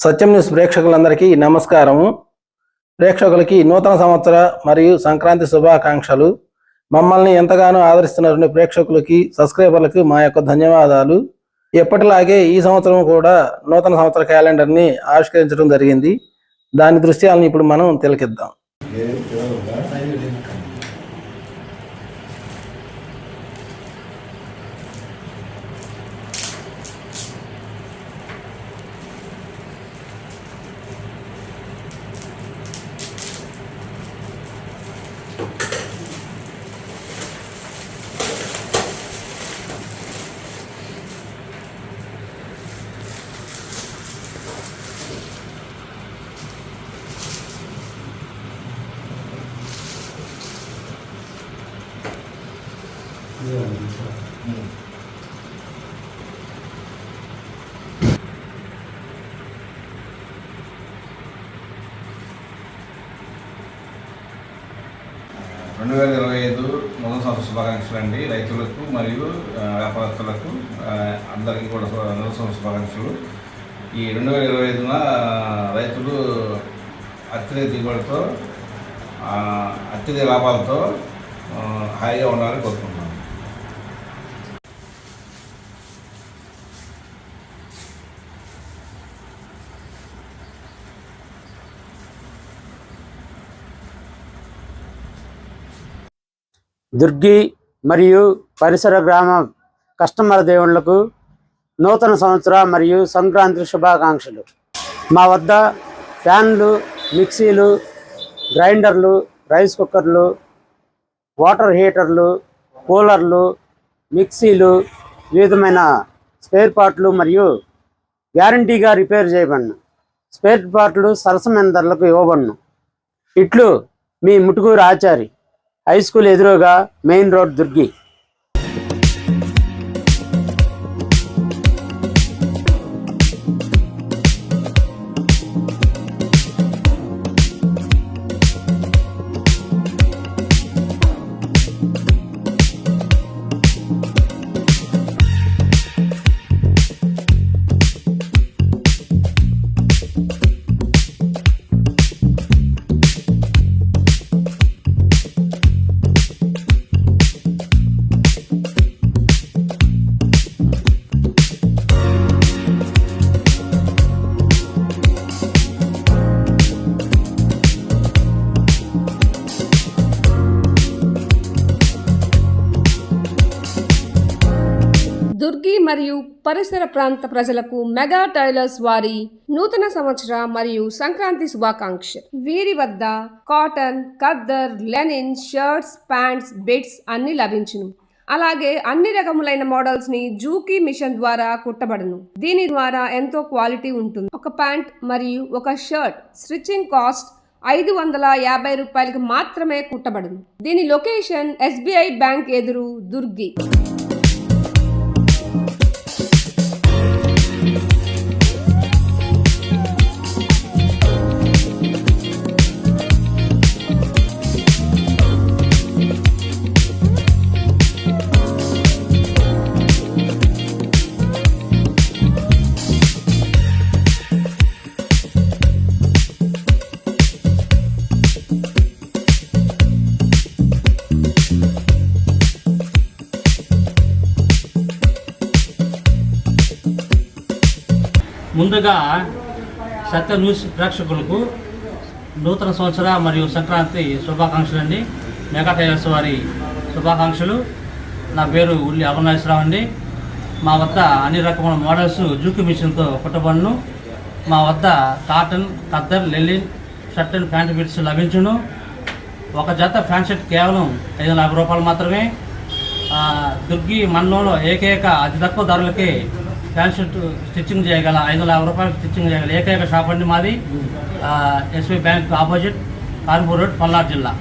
సత్యం news ప్రేక్షకులందరికీ నమస్కారము. ప్రేక్షకులకి నూతన సంవత్సర మరియు సంక్రాంతి శుభాకాంక్షలు. మమ్మల్ని ఎంతగానో ఆదరిస్తున్నటువంటి ప్రేక్షకులకి, సబ్స్క్రైబర్లకి మా యొక్క ధన్యవాదాలు. ఎప్పటిలాగే ఈ సంవత్సరం కూడా నూతన సంవత్సర క్యాలెండర్ని ఆవిష్కరించడం జరిగింది. దాని దృశ్యాలను ఇప్పుడు మనం తిలకిద్దాం. రెండు 2025 నూతన సంవత్సర శుభాకాంక్షలు అండి. రైతులకు మరియు వ్యాపారస్తులకు అందరికీ కూడా నూతన సంవత్సర శుభాకాంక్షలు. ఈ 2025న రైతులు అత్యధిక దిగుబడితో అత్యధిక లాభాలతో హాయిగా ఉండాలని కోరుకుంటున్నాను. దుర్గి మరియు పరిసర గ్రామ కస్టమర్ దేవుళ్లకు నూతన సంవత్సర మరియు సంక్రాంతి శుభాకాంక్షలు. మా వద్ద ఫ్యాన్లు, మిక్సీలు, గ్రైండర్లు, రైస్ కుక్కర్లు, వాటర్ హీటర్లు, కూలర్లు, మిక్సీలు, వివిధమైన స్పేర్ పార్ట్లు మరియు గ్యారంటీగా రిపేర్ చేయబడిన స్పేర్ పార్ట్లు సరసమైన ధరలకు ఇవ్వబడును. ఇట్లు మీ ముటుకూరు ఆచారి, హై స్కూల్ ఎదురుగా, మెయిన్ రోడ్, దుర్గి. దుర్గి మరియు పరిసర ప్రాంత ప్రజలకు మెగా టైలర్స్ వారి నూతన సంవత్సర మరియు సంక్రాంతి శుభాకాంక్షలు. వీరి వద్ద cotton, khaddar, linen, shirts, pants, beds అన్ని లభించును. అలాగే అన్ని రకములైన మోడల్స్ ని జూకీ మిషన్ ద్వారా కుట్టబడును. దీని ద్వారా ఎంతో క్వాలిటీ ఉంటుంది. ఒక ప్యాంట్ మరియు ఒక షర్ట్ స్టిచ్చింగ్ కాస్ట్ 550 రూపాయలకు మాత్రమే కుట్టబడును. దీని లొకేషన్ SBI బ్యాంక్ ఎదురు, దుర్గి. ముందుగా సత్య న్యూస్ ప్రేక్షకులకు నూతన సంవత్సర మరియు సంక్రాంతి శుభాకాంక్షలు అండి. మెగా టైలర్స్ వారి శుభాకాంక్షలు. నా పేరు ఉల్లి అమర్నాథరావు అండి. మా వద్ద అన్ని రకమైన మోడల్స్ జూకీ మిషన్తో కుట్టబడును. మా వద్ద cotton, khaddar, linen, shirt and pant bits లభించును. ఒక జత ప్యాంట్ షర్ట్ కేవలం 550 రూపాయలు మాత్రమే. దుర్గి మండలంలో ఏకైక అతి తక్కువ ధరలకే ప్యాంట్ షర్ట్ స్టిచ్చింగ్ చేయగల 550 రూపాయలకు స్టిచ్చింగ్ చేయగల ఏకైక షాప్ అండి మాది. SBI bank opposite, Kanpur road, Palnadu జిల్లా.